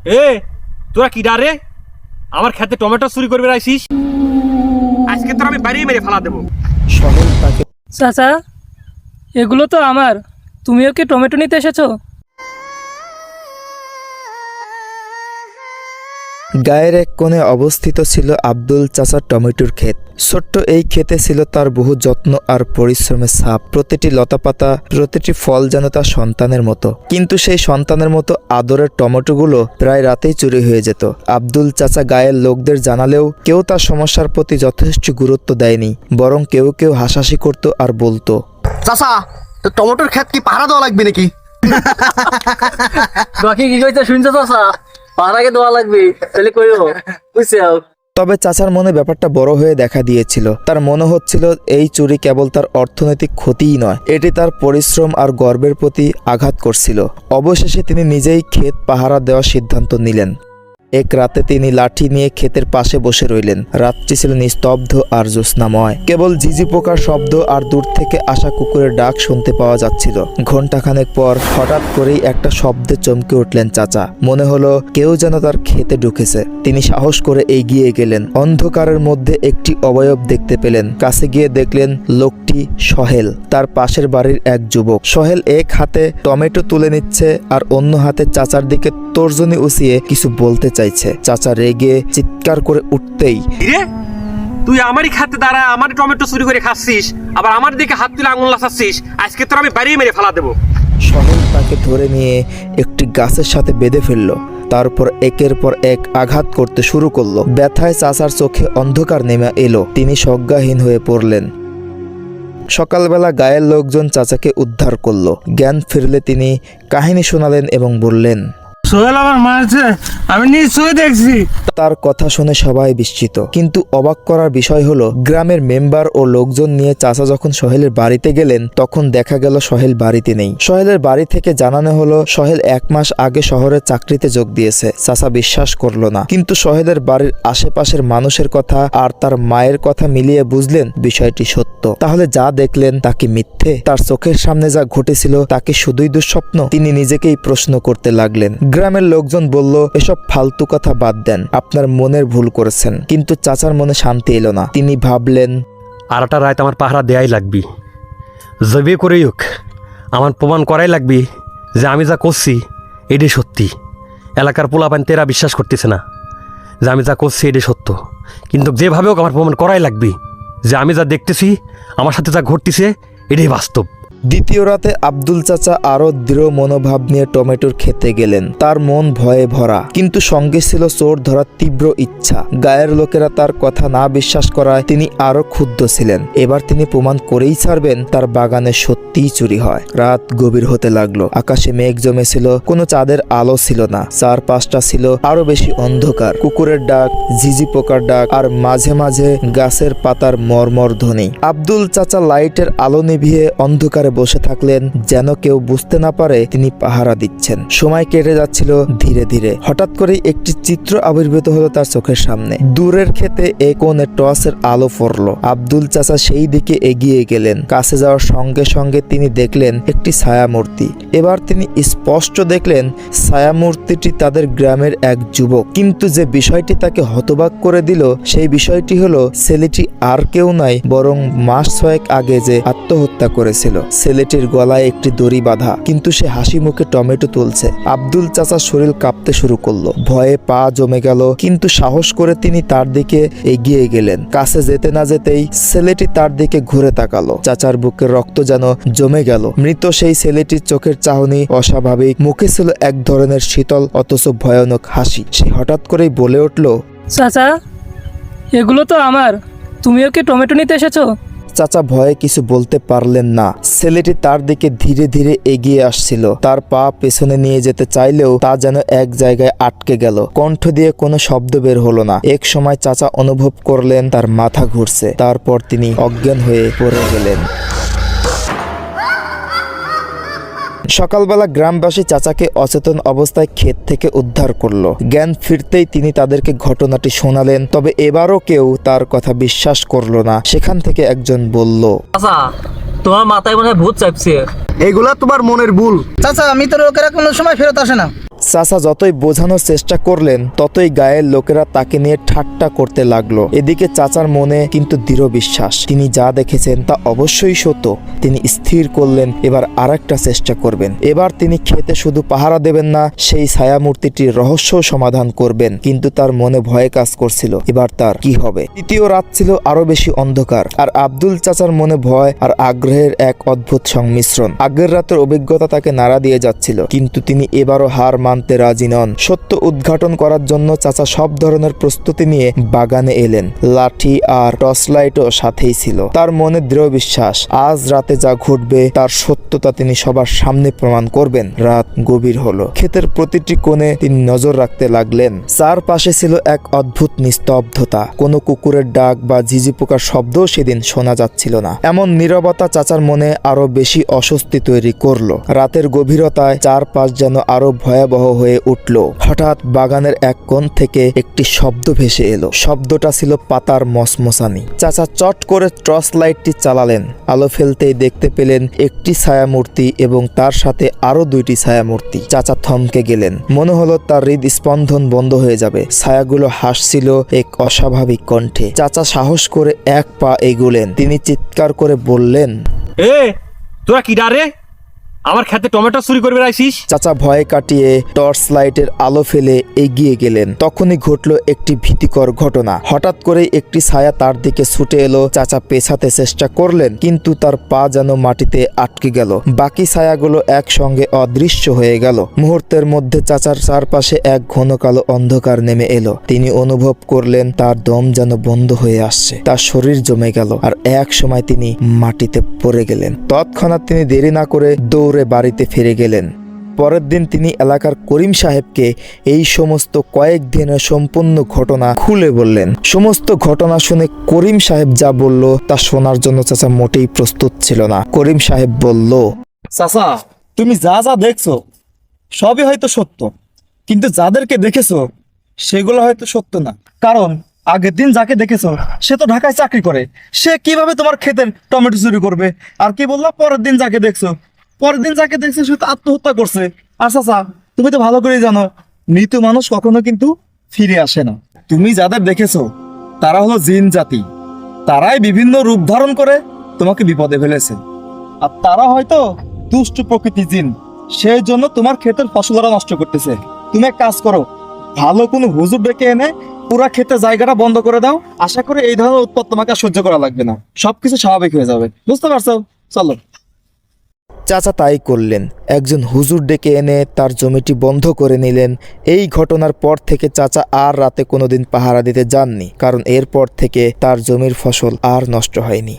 এ তোরা কি ডারে আমার খেতে টমেটো চুরি করবে আইসিস? আজকে তোর আমি বাড়িয়ে মেরে ফেলা দেবো। সহেল তাকে চাচা, এগুলো তো আমার, তুমিও কি টমেটো নিতে এসেছো? গায়ের এক কোণে অবস্থিত ছিল আব্দুল চাচার টমেটোর ক্ষেত। ছোট্ট এই ক্ষেতে ছিল তার বহু যত্ন আর পরিশ্রমের ছাপ। প্রতিটি লতাপাতা, প্রতিটি ফল যেন তার সন্তানের মতো। কিন্তু সেই সন্তানের মতো আদরের টমেটোগুলো প্রায় রাতেই চুরি হয়ে যেত। আব্দুল চাচা গায়ের লোকদের জানালেও কেউ তার সমস্যার প্রতি যথেষ্ট গুরুত্ব দেয়নি, বরং কেউ কেউ হাসাহাসি করত আর বলতো, চাচা তো টমেটোর ক্ষেত কি পাহারা দেওয়া লাগবে নাকি? বাকি কি কইতে শুনছো চাচা? পাহারাকে দেওয়া লাগবে, তাহলে কইও বুঝছো? তবে চাচার মনে ব্যাপারটা বড় হয়ে দেখা দিয়েছিল। তার মনে হচ্ছিল এই চুরি কেবল তার অর্থনৈতিক ক্ষতিই নয়, এটি তার পরিশ্রম আর গর্বের প্রতি আঘাত করছিল। অবশেষে তিনি নিজেই ক্ষেত পাহারা দেওয়ার সিদ্ধান্ত নিলেন। এক রাতে তিনি লাঠি নিয়ে ক্ষেতের পাশে বসে রইলেন। রাতটি ছিল নিস্তব্ধ আর জ্যোৎস্নাময়। কেবল ঝিঝি পোকার শব্দ আর দূর থেকে আসা কুকুরের ডাক শুনতে পাওয়া যাচ্ছিল। ঘণ্টাখানেক পর হঠাৎ করেই একটা শব্দে চমকে উঠলেন চাচা। মনে হলো কেউ যেন তার ক্ষেতে ঢুকেছে। তিনি সাহস করে এগিয়ে গেলেন। অন্ধকারের মধ্যে একটি অবয়ব দেখতে পেলেন। কাছে গিয়ে দেখলেন লোকটি সহেল, তার পাশের বাড়ির এক যুবক। সহেল এক হাতে টমেটো তুলে নিচ্ছে আর অন্য হাতে চাচার দিকে তর্জনী উঁচিয়ে কিছু বলতে চাইছে। চাচা রেগে চিৎকার করে উঠতেই, রে তুই আমারই খেতে দাঁড়া আমার টমেটো চুরি করে খাচ্ছিস, আবার আমার দিকে হাত তুলে আঙুল লাচাচ্ছিস, আজকে তোর আমি বাড়িয়ে মেরে ফেলা দেবো। সহেল তাকে ধরে নিয়ে একটি গাছের সাথে বেঁধে ফেলল। তারপর একের পর এক আঘাত করতে শুরু করলো। ব্যথায় চাচার চোখে অন্ধকার নেমে এলো। তিনি সজ্ঞাহীন হয়ে পড়লেন। সকালবেলা গায়ের লোকজন চাচাকে উদ্ধার করলো। জ্ঞান ফিরলে তিনি কাহিনী শোনালেন এবং বললেন, সোহেল আমার মারছে, আমি নিশ্চয়ই দেখছি। তার কথা শুনে সবাই বিস্মিত। কিন্তু অবাক করার বিষয় হলো, গ্রামের মেম্বার ও লোকজন নিয়ে চাচা যখন সোহেলের বাড়িতে গেলেন, তখন দেখা গেল সোহেল বাড়িতে নেই। সোহেলের বাড়ি থেকে জানানো হলো সোহেল 1 মাস আগে শহরের চাকরিতে যোগ দিয়েছে। চাচা বিশ্বাস করলো না, কিন্তু সোহেলের বাড়ির আশেপাশের মানুষের কথা আর তার মায়ের কথা মিলিয়ে বুঝলেন বিষয়টি সত্য। তাহলে যা দেখলেন তা কি মিথ্যে? তার চোখের সামনে যা ঘটেছিল তা কি শুধুই দুঃস্বপ্ন? তিনি নিজেকেই প্রশ্ন করতে লাগলেন। গ্রামের লোকজন বলল, এসব ফালতু কথা বাদ দেন, আপনার মনের ভুল করেছেন। কিন্তু চাচার মনে শান্তি এলো না। তিনি ভাবলেন, আর একটা রাত আমার পাহারা দেয়াই লাগবি, জবে করেই হোক আমার প্রমাণ করাই লাগবি যে আমি যা করছি এটি সত্যি। এলাকার পোলাপান তেরা বিশ্বাস করতেছে না যে আমি যা করছি এটি সত্য, কিন্তু যেভাবে হোক আমার প্রমাণ করাই লাগবি যে আমি যা দেখতেছি, আমার সাথে যা ঘটতেছে এটাই বাস্তব। দ্বিতীয় রাতে আব্দুল চাচা আরো দৃঢ় মনোভাব নিয়ে টমেটোর খেতে গেলেন। তার মন ভয়ে ভরা, কিন্তু সঙ্গে ছিল চোর ধরার তীব্র ইচ্ছা। গায়ের লোকেরা তার কথা না বিশ্বাস করায় তিনি আরো ক্ষুব্ধ ছিলেন। এবার তিনি প্রমাণ করেই ছাড়বেন তার বাগানে সত্যিই চুরি হয়। রাত গভীর হতে লাগলো। আকাশে মেঘ জমেছিল, কোনো চাঁদের আলো ছিল না। চারপাশটা ছিল আরো বেশি অন্ধকার। কুকুরের ডাক, ঝিঝি পোকার ডাক আর মাঝে মাঝে গাছের পাতার মর্মর ধ্বনি। আব্দুল চাচা লাইটের আলো নিভিয়ে অন্ধকারে বসে থাকলেন, যেন কেউ বুঝতে না পারে তিনি পাহারা দিচ্ছেন। সময় কেটে যাচ্ছিল ধীরে ধীরে। হঠাৎ করে একটি চিত্র আবির্ভূত হলো তার চোখের সামনে। দূরের ক্ষেতে এক কোণে টর্চের আলো পড়লো। আব্দুল চাচা সেই দিকে এগিয়ে গেলেন। কাছে যাওয়ার সঙ্গে সঙ্গে তিনি দেখলেন একটি ছায়ামূর্তি। এবার তিনি স্পষ্ট দেখলেন ছায়ামূর্তিটি তাদের গ্রামের এক যুবক। কিন্তু যে বিষয়টি তাকে হতবাক করে দিল, সেই বিষয়টি হলো ছেলেটি আর কেউ নয়, বরং মাস 6 আগে যে আত্মহত্যা করেছিল। ছেলেটির গলায় একটি দড়ি বাঁধা, কিন্তু সে হাসি মুখে টমেটো তুলছে। আব্দুল চাচার শরীর কাঁপতে শুরু করলো। ভয়ে পা জমে গেল, কিন্তু সাহস করে তিনি তার দিকে এগিয়ে গেলেন। কাছে যেতে না যেতেই ছেলেটি তার দিকে ঘুরে তাকালো। চাচার বুকের রক্ত যেন জমে গেল। মৃত সেই ছেলেটির চোখের চাহনি অস্বাভাবিক। মুখে ছিল এক ধরনের শীতল অথচ ভয়ানক হাসি। সে হঠাৎ করেই বলে উঠল, চাচা, এগুলো তো আমার, তুমিও কি টমেটো নিতে এসেছো? চাচা ভয়ে কিছু বলতে পারলেন না। ছেলেটি তার দিকে ধীরে ধীরে এগিয়ে আসছিল। তার পা পেছনে নিয়ে যেতে চাইলেও তা যেন এক জায়গায় আটকে গেল। কণ্ঠ দিয়ে কোনো শব্দ বের হলো না। এক সময় চাচা অনুভব করলেন তার মাথা ঘুরছে। তারপর তিনি অজ্ঞান হয়ে পড়ে গেলেন। সকালবেলা গ্রামবাসী চাচাকে অচেতন অবস্থায় ক্ষেত থেকে উদ্ধার করলো। জ্ঞান ফিরতেই তিনি তাদেরকে ঘটনাটি শোনালেন। তবে এবারও কেউ তার কথা বিশ্বাস করলো না। সেখান থেকে একজন বলল, চাচা, তোমার মাথায় মনে হয় ভূত চাপছে। এগুলা তোমার মনের ভুল। চাচা, মৃত লোকেরা কোনো সময় ফেরত আসে না। চাচা যতই বোঝানোর চেষ্টা করলেন ততই গায়ের লোকেরা তাকে নিয়ে ঠাট্টা করতে লাগলো। এদিকে চাচার মনে কিন্তু দৃঢ় বিশ্বাস, তিনি যা দেখেছেন তা অবশ্যই সত্য। তিনি স্থির করলেন এবার আরেকটা চেষ্টা করবেন। এবার তিনি খেতে শুধু পাহারা দেবেন না, সেই ছায়ামূর্তিটির রহস্য সমাধান করবেন। কিন্তু তার মনে ভয় কাজ করছিল, এবার তার কি হবে। তৃতীয় রাত ছিল আরো বেশি অন্ধকার, আর আব্দুল চাচার মনে ভয় আর আগ্রহের এক অদ্ভুত সংমিশ্রণ। আগের রাতের অভিজ্ঞতা তাকে নাড়া দিয়ে যাচ্ছিল, কিন্তু তিনি এবারও হার মানতে রাজি নন। সত্য উদ্ঘাটন করার জন্য চাচা সব ধরনের প্রস্তুতি নিয়ে বাগানে এলেন। লাঠি আর টর্চ লাইটও সাথেই ছিল। তার মনে দৃঢ় বিশ্বাস, আজ রাতে যা ঘটবে তার সত্যতা তিনি সবার সামনে প্রমাণ করবেন। রাত গভীর হলো। ক্ষেতের প্রতিটি কোণে তিনি নজর রাখতে লাগলেন। চারপাশে ছিল এক অদ্ভুত নিস্তব্ধতা। কোনো কুকুরের ডাক বা ঝিঝি পোকার শব্দও সেদিন শোনা যাচ্ছিল না। এমন নীরবতা চাচার মনে আরো বেশি অস্বস্তি তৈরি করলো। রাতের গভীরতায় চারপাশ যেন আরো ভয়াবহ হয়ে উঠল। হঠাৎ বাগানের এক কোণ থেকে একটি শব্দ ভেসে এলো। শব্দটা ছিল পাতার মশমশানি। চাচা চট করে টর্চ লাইটটি চালালেন। আলো ফেলতেই দেখতে পেলেন একটি ছায়ামূর্তি এবং তার সাথে আরো দুইটি ছায়ামূর্তি। চাচা থমকে গেলেন। মনে হলো তার হৃদস্পন্দন বন্ধ হয়ে যাবে। ছায়াগুলো হাসছিল এক অস্বাভাবিক কণ্ঠে। চাচা সাহস করে এক পা এগুলেন। তিনি চিৎকার করে বললেন, এ তোরা কি ডারে আমার খেতে টমেটো চুরি করবে রাইছিস? চাচা ভয় কাটিয়ে টর্চ লাইটের আলো ফেলে এগিয়ে গেলেন। তখনই ঘটল একটি ভীতিকর ঘটনা। হঠাৎ করে একটি ছায়া তার দিকে ছুটে এলো। চাচা পেছাতে চেষ্টা করলেন, কিন্তু তার পা যেন মাটিতে আটকে গেল। বাকি ছায়াগুলো একসঙ্গে অদৃশ্য হয়ে গেল। মুহূর্তের মধ্যে চাচার চারপাশে এক ঘন কালো অন্ধকার নেমে এলো। তিনি অনুভব করলেন তার দম যেন বন্ধ হয়ে আসছে। তার শরীর জমে গেল, আর এক সময় তিনি মাটিতে পড়ে গেলেন। তৎক্ষণাৎ তিনি দেরি না করে দৌড়ে বাড়িতে ফিরে গেলেন। পরের দিন তিনি এলাকার করিম সাহেবকে এই সমস্ত কয়েকদিনের সম্পূর্ণ ঘটনা খুলে বললেন। সমস্ত ঘটনা শুনে করিম সাহেব যা বলল তা শোনার জন্য চাচা মোটেই প্রস্তুত ছিল না। করিম সাহেব বলল, চাচা, তুমি যা যা দেখছো সবই হয়তো সত্য, কিন্তু যাদেরকে দেখেছো সেগুলো হয়তো সত্য না। কারণ আগের দিন যাকে দেখেছো সে তো ঢাকায় চাকরি করে, সে কিভাবে তোমার ক্ষেতের টমেটো চুরি করবে? আর কি বললাম, পরের দিন যাকে দেখছো সে তো আত্মহত্যা করছে। আর চাচা, তুমি তো ভালো করেই জানো মৃত মানুষ কখনো কিন্তু ফিরে আসে না। তুমি যাদের দেখেছো তারা হলো জিন জাতি। তারাই বিভিন্ন রূপ ধারণ করে তোমাকে বিপদে ফেলেছে। আর তারা হয়তো দুষ্ট প্রকৃতি জিন, সেই জন্য তোমার ক্ষেতের ফসলরা নষ্ট করতেছে। তুমি এক কাজ করো, ভালো কোনো হুজুর ডেকে এনে পুরা ক্ষেতের জায়গাটা বন্ধ করে দাও। আশা করি এই ধরনের উৎপাত তোমাকে আর সহ্য করা লাগবে না, সবকিছু স্বাভাবিক হয়ে যাবে। বুঝতে পারছো? চলো। চাচা তাই করলেন। একজন হুজুর ডেকে এনে তার জমিটি বন্ধ করে নিলেন। এই ঘটনার পর থেকে চাচা আর রাতে কোনোদিন পাহারা দিতে যাননি, কারণ এরপর থেকে তার জমির ফসল আর নষ্ট হয়নি।